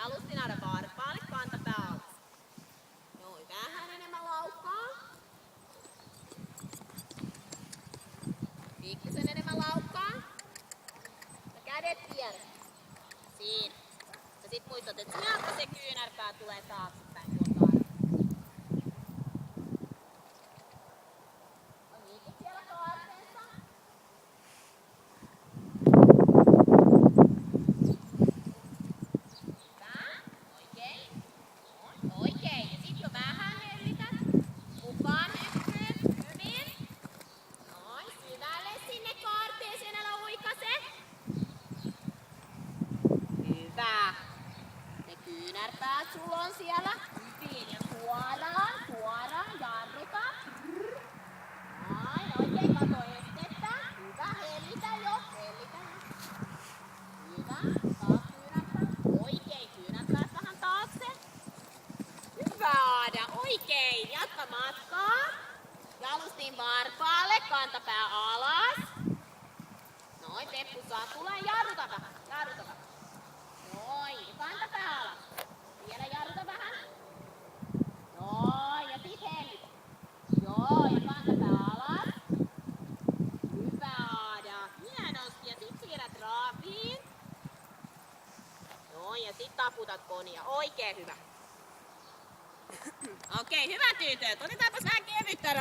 Jalustinaudan varpaalle, kantapää alas. Noin, vähän enemmän laukkaa. Pikkusen enemmän laukkaa. Ja kädet viereen. Siinä. Ja sit muistat, että sieltä se kyynärpää tulee taaksepäin tuolta arvoa. On niinkin siellä kaarteessa. Oikein. Ja sit jo vähän hellität. Mukaan hyppyyn. Hyvin. Noin. Syvälle sinne kaarteeseen. Älä uikase. Hyvä. Ne kyynärpäät sulla on siellä. Hyvin. Ja suoraan. Jarruta. Noin. Oikein. Kato estettä. Hyvä. Hellitä jo. Hyvä. Taas kyynärpäät. Oikein. Kyynärpäät vähän taakse. Hyvä, Aada. Oikein. Jatka matkaa. Jalustin varpaalle. Kantapää alas. Noin. Peppu saa tulee. Jarruta vähän. Noin. Kantapää alas. Vielä jarruta vähän. Noin. Ja sit hellitä. Joo. Ja kantapää alas. Hyvä, Aada. Hienosti. Ja sit siirrät raaviin. Noin. Ja sit taputat konia. Oikein hyvä. Okei, hyvä tytöt. Otetaanpas vähän kevyttä